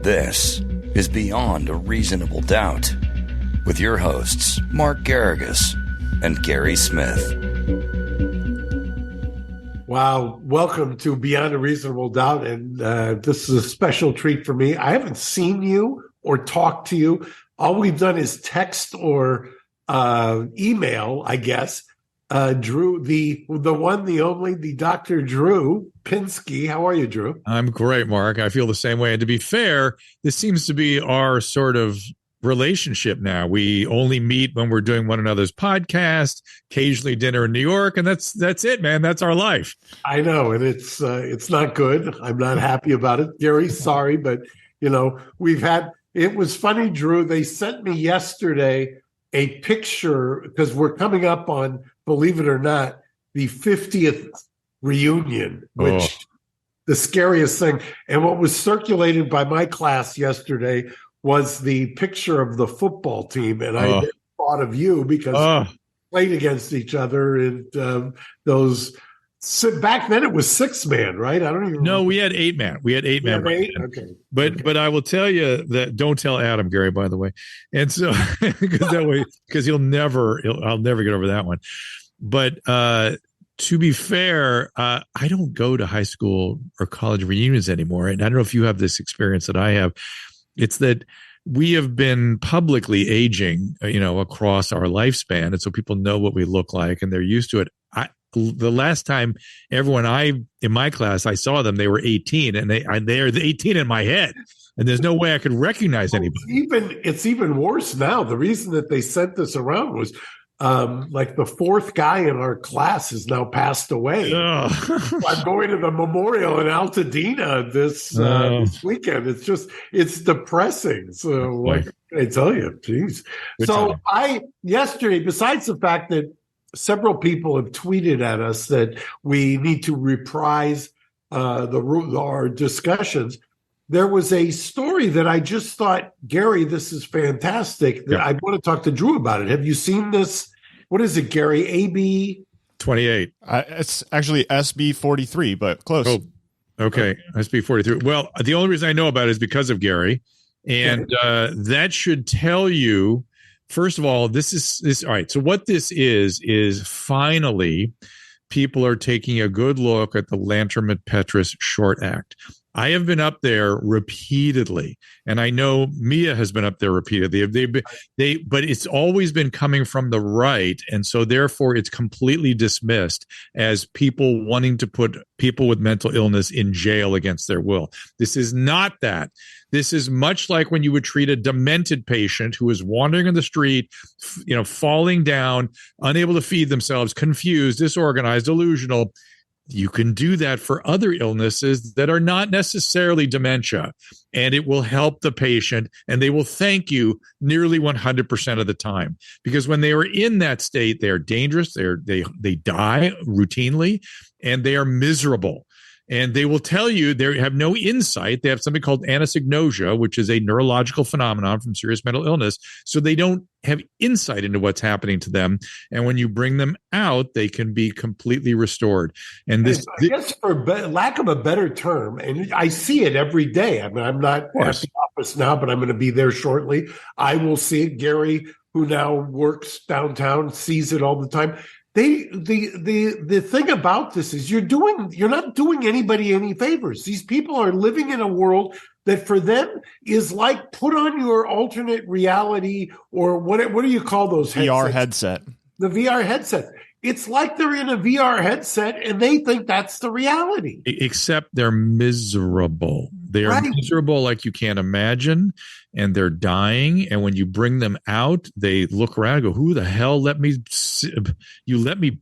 This is Beyond a Reasonable Doubt with your hosts, Mark Garrigus and Gary Smith. Wow. Welcome to Beyond a Reasonable Doubt. And this is a special treat for me. I haven't seen you or talked to you. All we've done is text or email, I guess. Drew, the one, the only, the Dr. Drew Pinsky. How are you, Drew? I'm great, Mark. I feel the same way. And to be fair, this seems to be our sort of relationship now. We only meet when we're doing one another's podcast, occasionally dinner in New York, and that's it, man. That's our life. I know, and it's not good. I'm not happy about it. Gary, sorry, but it was funny, Drew. They sent me yesterday a picture because we're coming up on, believe it or not, the 50th reunion, which the scariest thing. And what was circulated by my class yesterday was the picture of the football team. And I thought of you because we played against each other. And back then it was 6-man, right? I don't even remember. No, we had 8-man. We had 8-man. Okay. But I will tell you that, don't tell Adam, Gary, by the way. And so, because I'll never get over that one. But to be fair, I don't go to high school or college reunions anymore. And I don't know if you have this experience that I have. It's that we have been publicly aging, across our lifespan. And so people know what we look like and they're used to it. The last time everyone in my class, I saw them, they were 18 and they're the 18 in my head. And there's no way I could recognize anybody. It's even worse now. The reason that they sent this around was like the fourth guy in our class has now passed away. I'm going to the memorial in Altadena this weekend. It's depressing. So what can I tell you? Jeez. Yesterday, besides the fact that several people have tweeted at us that we need to reprise our discussions, there was a story that I just thought, Gary, this is fantastic. I want to talk to Drew about it. Have you seen this? What is it, Gary? AB 28. It's actually SB 43, but close. Oh, okay. SB 43. Well, the only reason I know about it is because of Gary. And that should tell you, first of all, this is all right. So what this is finally people are taking a good look at the Lanterman-Petrus Short Act. I have been up there repeatedly, and I know Mia has been up there repeatedly. But it's always been coming from the right, and so therefore it's completely dismissed as people wanting to put people with mental illness in jail against their will. This is not that. This is much like when you would treat a demented patient who is wandering in the street, falling down, unable to feed themselves, confused, disorganized, delusional. You can do that for other illnesses that are not necessarily dementia, and it will help the patient, and they will thank you nearly 100% of the time. Because when they are in that state, they are dangerous, they die routinely, and they are miserable. And they will tell you they have no insight. They have something called anosognosia, which is a neurological phenomenon from serious mental illness. So they don't have insight into what's happening to them. And when you bring them out, they can be completely restored. And this, I guess for lack of a better term, and I see it every day. I mean, I'm not at the office now, but I'm going to be there shortly. I will see it. Gary, who now works downtown, sees it all the time. The thing about this is you're not doing anybody any favors. These people are living in a world that for them is like put on your alternate reality, or what do you call those headsets? VR headset. The VR headset. It's like they're in a VR headset and they think that's the reality. Except they're miserable. They are miserable like you can't imagine, and they're dying. And when you bring them out, they look around and go, who the hell let me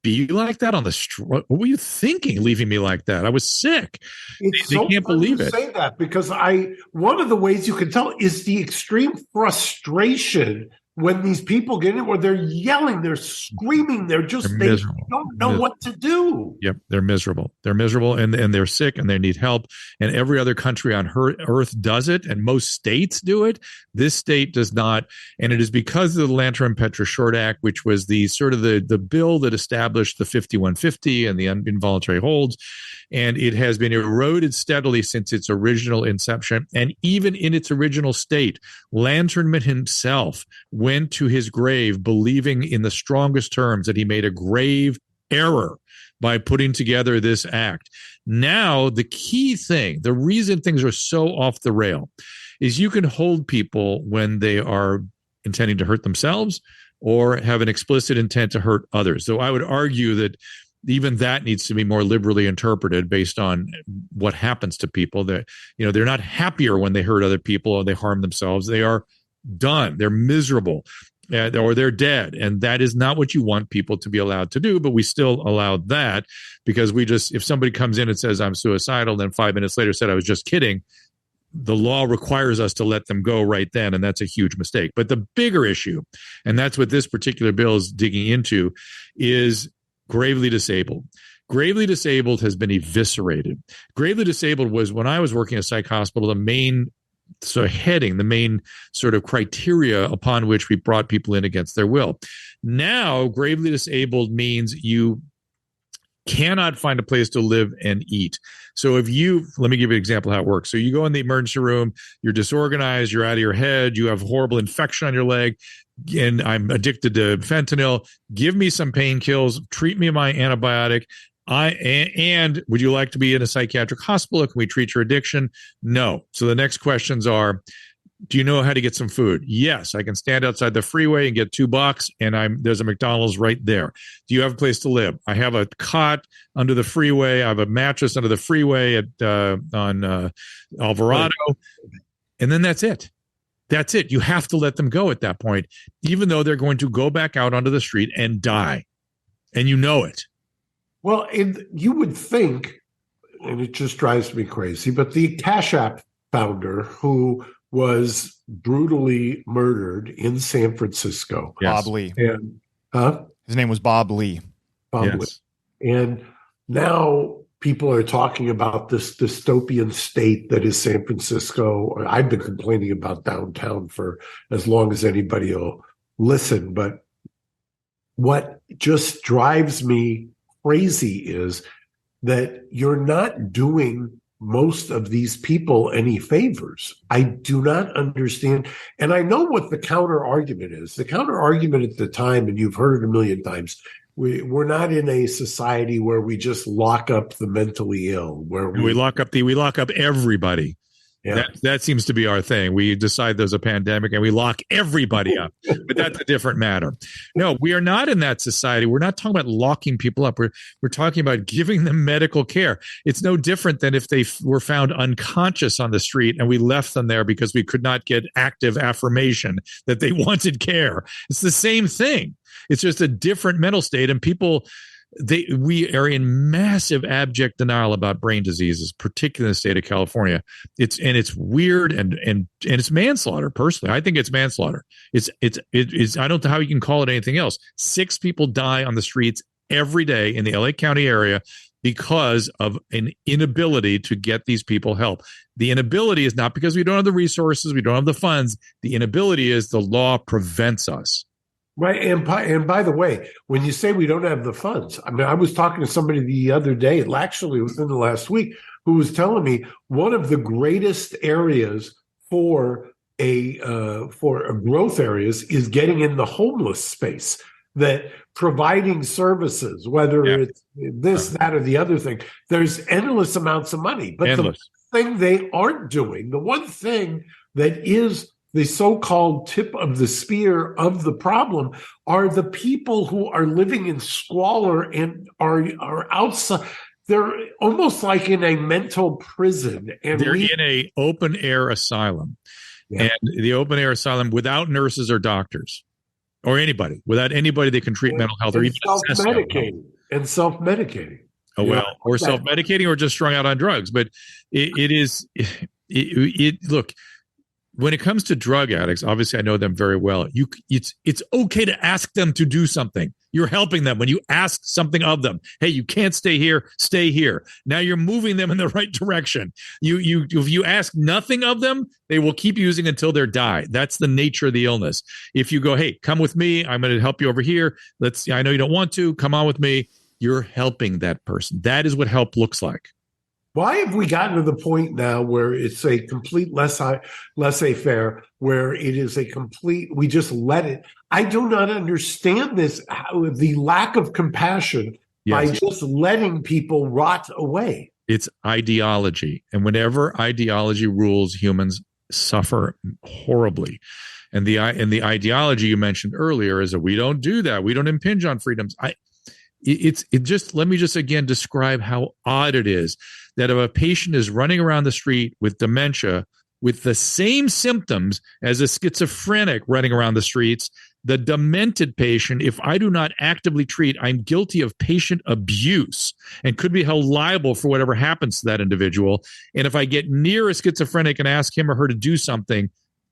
be like that on the street? What were you thinking leaving me like that? I was sick. They can't believe it. Say that because one of the ways you can tell is the extreme frustration when these people get in, where they're yelling, they're screaming, they miserable. don't know what to do. Yep, they're miserable. They're miserable, and they're sick, and they need help. And every other country on earth does it, and most states do it. This state does not, and it is because of the Lantern-Petra Short Act, which was the sort of the bill that established the 5150 and the involuntary holds, and it has been eroded steadily since its original inception. And even in its original state, Lanternman himself went to his grave believing in the strongest terms that he made a grave error by putting together this act. Now, the key thing, the reason things are so off the rail, is you can hold people when they are intending to hurt themselves or have an explicit intent to hurt others. So I would argue that even that needs to be more liberally interpreted based on what happens to people. That, you know, they're not happier when they hurt other people or they harm themselves. They are done. They're miserable, or they're dead. And that is not what you want people to be allowed to do. But we still allow that because if somebody comes in and says, I'm suicidal, then 5 minutes later said, I was just kidding, the law requires us to let them go right then. And that's a huge mistake. But the bigger issue, and that's what this particular bill is digging into, is gravely disabled. Gravely disabled has been eviscerated. Gravely disabled was, when I was working at a psych hospital, the main the main sort of criteria upon which we brought people in against their will. Now, gravely disabled means you cannot find a place to live and eat. So let me give you an example of how it works. So you go in the emergency room, you're disorganized, you're out of your head, you have horrible infection on your leg, and I'm addicted to fentanyl. Give me some painkillers, treat me with my antibiotic. And would you like to be in a psychiatric hospital? Can we treat your addiction? No. So the next questions are, do you know how to get some food? Yes, I can stand outside the freeway and get $2, and there's a McDonald's right there. Do you have a place to live? I have a cot under the freeway. I have a mattress under the freeway on Alvarado. And then that's it. That's it. You have to let them go at that point, even though they're going to go back out onto the street and die. And you know it. Well, and you would think, and it just drives me crazy, but the Cash App founder who was brutally murdered in San Francisco. Yes. Bob Lee. His name was Bob Lee. Lee. And now people are talking about this dystopian state that is San Francisco. I've been complaining about downtown for as long as anybody will listen. But what just drives me crazy is that you're not doing most of these people any favors. I do not understand. And I know what the counter argument is. The counter argument at the time, and you've heard it a million times, we're not in a society where we just lock up the mentally ill, where we lock up everybody. Yeah. That seems to be our thing. We decide there's a pandemic and we lock everybody up, but that's a different matter. No, we are not in that society. We're not talking about locking people up. We're talking about giving them medical care. It's no different than if they were found unconscious on the street and we left them there because we could not get active affirmation that they wanted care. It's the same thing. It's just a different mental state, and people, we are in massive abject denial about brain diseases, particularly in the state of California. It's weird and it's manslaughter. Personally, I think it's manslaughter. It's I don't know how you can call it anything else. 6 people die on the streets every day in the LA County area because of an inability to get these people help. The inability is not because we don't have the resources, we don't have the funds. The inability is the law prevents us. Right. And by the way, when you say we don't have the funds, I mean, I was talking to somebody the other day, actually within the last week, who was telling me one of the greatest areas for growth areas is getting in the homeless space, that providing services, whether it's this, that, or the other thing, there's endless amounts of money. But the thing they aren't doing, the one thing that is the so-called tip of the spear of the problem, are the people who are living in squalor and are outside. They're almost like in a mental prison. And they're in a open air asylum. Yeah. And the open air asylum without nurses or doctors or anybody, without anybody that can treat mental health or even self-medicating and self-medicating. Oh, well, or self-medicating or just strung out on drugs. But look, when it comes to drug addicts, obviously I know them very well. It's okay to ask them to do something. You're helping them when you ask something of them. Hey, you can't stay here, stay here. Now you're moving them in the right direction. If you ask nothing of them, they will keep using until they die. That's the nature of the illness. If you go, hey, come with me, I'm going to help you over here. I know you don't want to, come on with me. You're helping that person. That is what help looks like. Why have we gotten to the point now where it's a complete laissez-faire, where it is a complete, we just let it? I do not understand this, the lack of compassion by just letting people rot away. It's ideology. And whenever ideology rules, humans suffer horribly. And the ideology you mentioned earlier is that we don't do that. We don't impinge on freedoms. Let me just again describe how odd it is that if a patient is running around the street with dementia with the same symptoms as a schizophrenic running around the streets, the demented patient, if I do not actively treat, I'm guilty of patient abuse and could be held liable for whatever happens to that individual. And if I get near a schizophrenic and ask him or her to do something,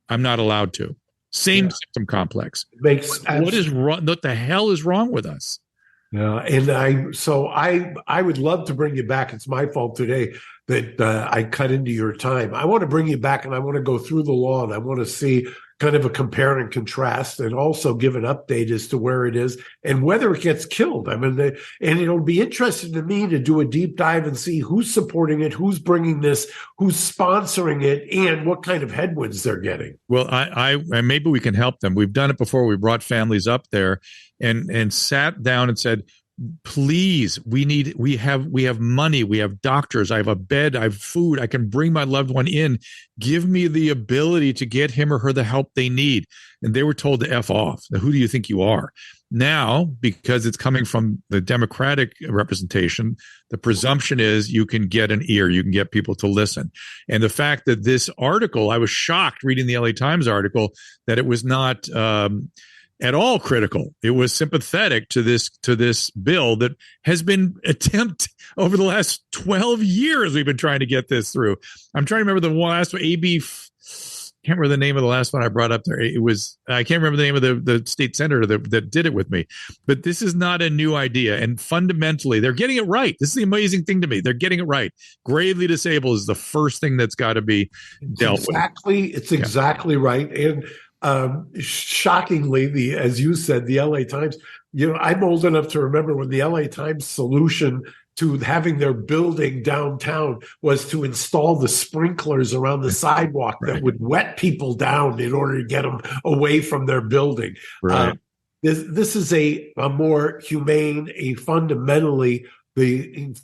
I'm not allowed to. Same symptom complex. What is wrong? What the hell is wrong with us? Yeah, and I would love to bring you back. It's my fault today that I cut into your time. I want to bring you back, and I want to go through the law, and I want to see kind of a compare and contrast, and also give an update as to where it is and whether it gets killed. I mean, and it'll be interesting to me to do a deep dive and see who's supporting it, who's bringing this, who's sponsoring it, and what kind of headwinds they're getting. Well, I maybe we can help them. We've done it before. We brought families up there and sat down and said, please, we have money, we have doctors, I have a bed, I have food, I can bring my loved one in. Give me the ability to get him or her the help they need. And they were told to F off. Who do you think you are? Now, because it's coming from the Democratic representation, the presumption is you can get an ear, you can get people to listen. And the fact that this article, I was shocked reading the LA Times article that it was not at all critical. It was sympathetic to this bill that has been attempted over the last 12 years. We've been trying to get this through. I'm trying to remember the last one, AB. Can't remember the name of the last one I brought up there. I can't remember the name of the state senator that did it with me. But this is not a new idea. And fundamentally, they're getting it right. This is the amazing thing to me. They're getting it right. Gravely disabled is the first thing that's got to be dealt with. It's exactly right. And shockingly, as you said, the LA Times, I'm old enough to remember when the LA Times solution to having their building downtown was to install the sprinklers around the sidewalk that would wet people down in order to get them away from their building. Right. This is a more humane, fundamentally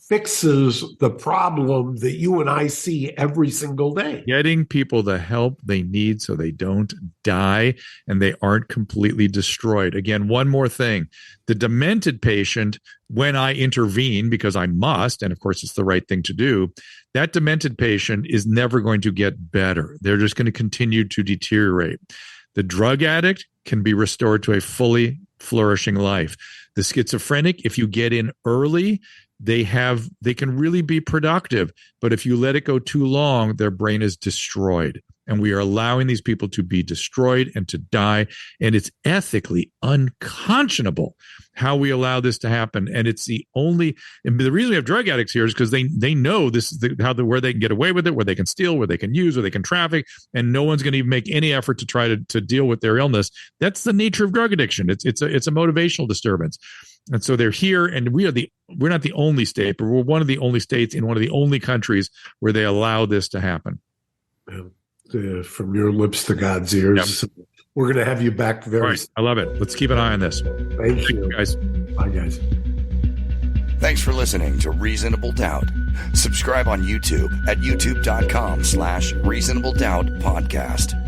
fixes the problem that you and I see every single day. Getting people the help they need so they don't die and they aren't completely destroyed. Again, one more thing. The demented patient, when I intervene, because I must, and of course it's the right thing to do, that demented patient is never going to get better. They're just going to continue to deteriorate. The drug addict can be restored to a fully flourishing life. The schizophrenic, if you get in early, they can really be productive. But if you let it go too long, their brain is destroyed. And we are allowing these people to be destroyed and to die. And it's ethically unconscionable how we allow this to happen. And it's the reason we have drug addicts here is because they know this is where they can get away with it, where they can steal, where they can use, where they can traffic, and no one's going to even make any effort to try to deal with their illness. That's the nature of drug addiction. It's a motivational disturbance. And so they're here, and we're not the only state, but we're one of the only states in one of the only countries where they allow this to happen. From your lips to God's ears. Yep. We're going to have you back very soon. I love it. Let's keep an eye on this. Thank you, guys. Bye, guys. Thanks for listening to Reasonable Doubt. Subscribe on YouTube at youtube.com/Reasonable Doubt Podcast.